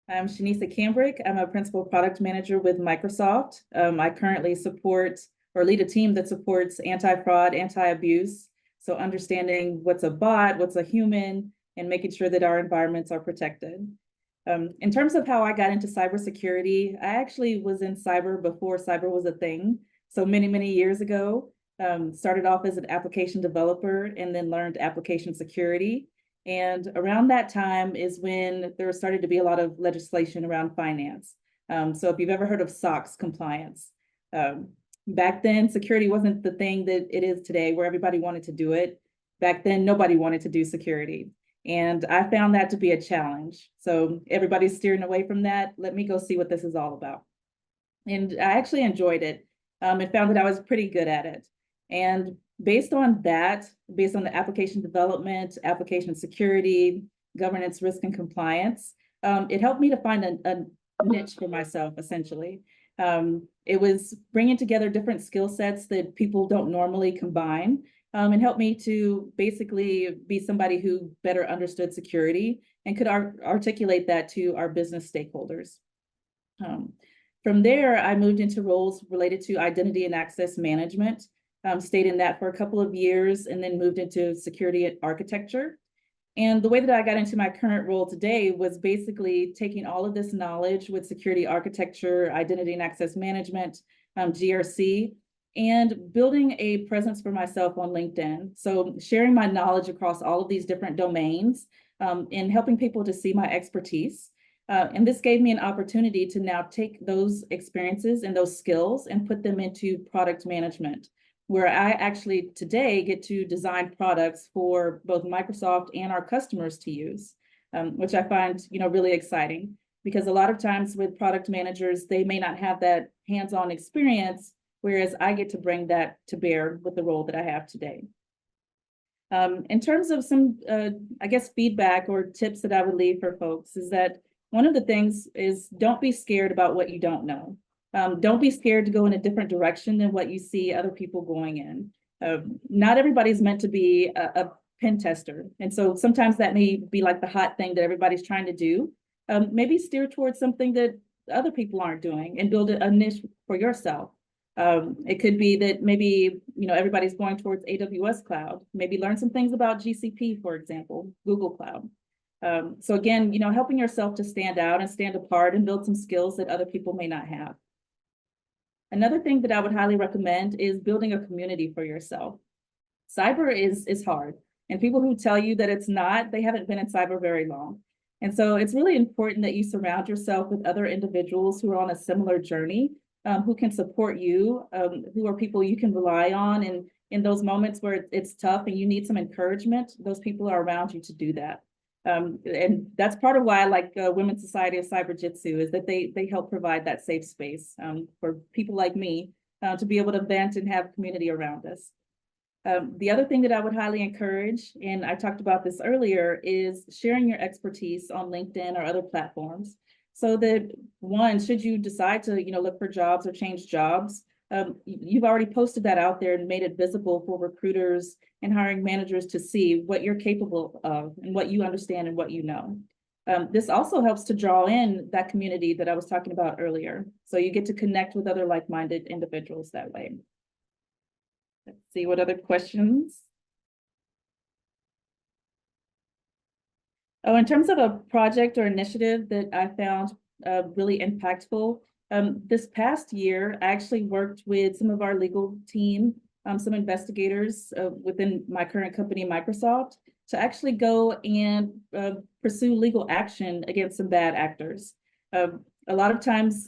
I'm Shinesa Cambric. I'm a principal product manager with Microsoft. I currently support or lead a team that supports anti-fraud, anti-abuse. So understanding what's a bot, what's a human, and making sure that our environments are protected. In terms of how I got into cybersecurity, I actually was in cyber before cyber was a thing. So many, many years ago, started off as an application developer and then learned application security. And around that time is when there started to be a lot of legislation around finance. So if you've ever heard of SOX compliance, um, back then security wasn't the thing that it is today where everybody wanted to do it. Back then, nobody wanted to do security. And I found that to be a challenge. So everybody's steering away from that. Let me go see what this is all about. And I actually enjoyed it and found that I was pretty good at it. And based on that, based on the application development, application security, governance, risk, and compliance, it helped me to find a niche for myself, essentially. It was bringing together different skill sets that people don't normally combine and helped me to basically be somebody who better understood security and could articulate that to our business stakeholders. From there, I moved into roles related to identity and access management, stayed in that for a couple of years, and then moved into security architecture. And the way that I got into my current role today was basically taking all of this knowledge with security architecture, identity and access management, GRC, and building a presence for myself on LinkedIn. So sharing my knowledge across all of these different domains and helping people to see my expertise. And this gave me an opportunity to now take those experiences and those skills and put them into product management, where I actually today get to design products for both Microsoft and our customers to use, which I find really exciting, because a lot of times with product managers, they may not have that hands-on experience, whereas I get to bring that to bear with the role that I have today. In terms of some, I guess, feedback or tips that I would leave for folks is that one of the things is don't be scared about what you don't know. Don't be scared to go in a different direction than what you see other people going in. Not everybody's meant to be a pen tester. And so sometimes that may be like the hot thing that everybody's trying to do. Maybe steer towards something that other people aren't doing and build a niche for yourself. It could be that maybe everybody's going towards AWS cloud. Maybe learn some things about GCP, for example, Google Cloud. So again, helping yourself to stand out and stand apart and build some skills that other people may not have. Another thing that I would highly recommend is building a community for yourself. Cyber is hard, and people who tell you that it's not, they haven't been in cyber very long. And so it's really important that you surround yourself with other individuals who are on a similar journey, who can support you, who are people you can rely on. And in those moments where it's tough and you need some encouragement, those people are around you to do that. And that's part of why I like Women's Society of Cyber Jitsu, is that they help provide that safe space for people like me to be able to vent and have community around us. The other thing that I would highly encourage, and I talked about this earlier, is sharing your expertise on LinkedIn or other platforms, so that one, should you decide to look for jobs or change jobs, you've already posted that out there and made it visible for recruiters and hiring managers to see what you're capable of and what you understand and what you know. This also helps to draw in that community that I was talking about earlier. So you get to connect with other like-minded individuals that way. Let's see what other questions. Oh, in terms of a project or initiative that I found really impactful, this past year, I actually worked with some of our legal team, some investigators within my current company, Microsoft, to actually go and pursue legal action against some bad actors. A lot of times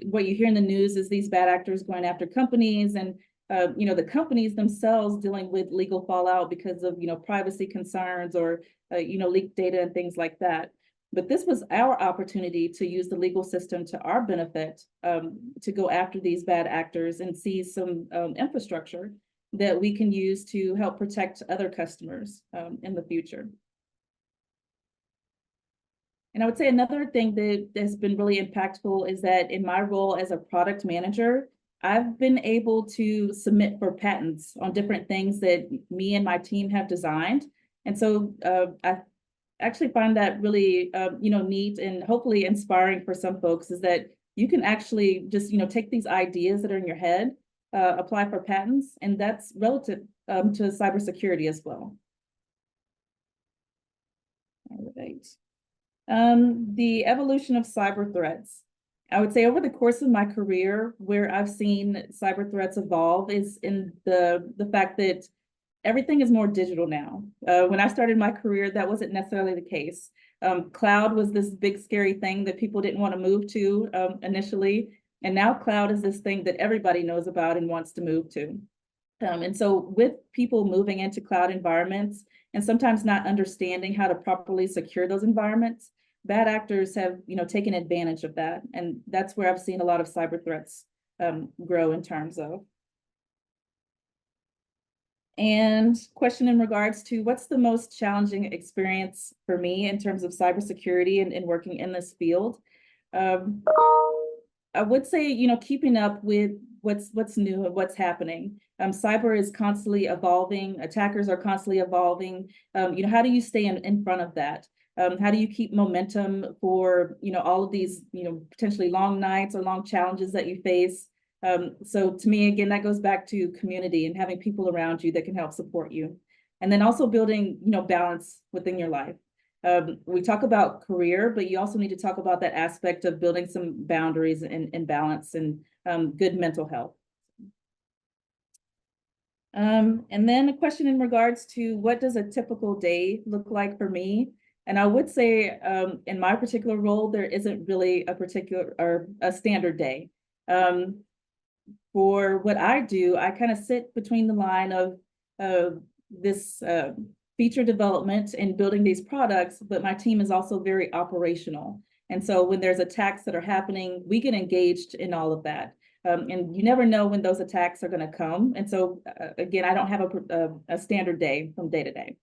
what you hear in the news is these bad actors going after companies and the companies themselves dealing with legal fallout because of privacy concerns or leaked data and things like that. But this was our opportunity to use the legal system to our benefit, to go after these bad actors and see some infrastructure that we can use to help protect other customers in the future. And I would say another thing that has been really impactful is that in my role as a product manager, I've been able to submit for patents on different things that me and my team have designed. And so I actually find that really, neat and hopefully inspiring for some folks is that you can actually just, take these ideas that are in your head, apply for patents, and that's relative to cybersecurity as well. All right. The evolution of cyber threats. I would say over the course of my career, where I've seen cyber threats evolve is in the fact that everything is more digital now. When I started my career, that wasn't necessarily the case. Cloud was this big scary thing that people didn't want to move to initially, and now cloud is this thing that everybody knows about and wants to move to. And so with people moving into cloud environments and sometimes not understanding how to properly secure those environments, bad actors have, taken advantage of that. And that's where I've seen a lot of cyber threats grow in terms of. And question in regards to what's the most challenging experience for me in terms of cybersecurity and working in this field? I would say, keeping up with what's new and what's happening. Cyber is constantly evolving. Attackers are constantly evolving. How do you stay in front of that? How do you keep momentum for, all of these, potentially long nights or long challenges that you face? So to me, again, that goes back to community and having people around you that can help support you. And then also building, balance within your life. We talk about career, but you also need to talk about that aspect of building some boundaries and balance and good mental health. And then a question in regards to what does a typical day look like for me? And I would say in my particular role, there isn't really a particular or a standard day. For what I do, I kind of sit between the line of this feature development and building these products, but my team is also very operational. And so when there's attacks that are happening, we get engaged in all of that. And you never know when those attacks are going to come. And so, again, I don't have a standard day from day to day.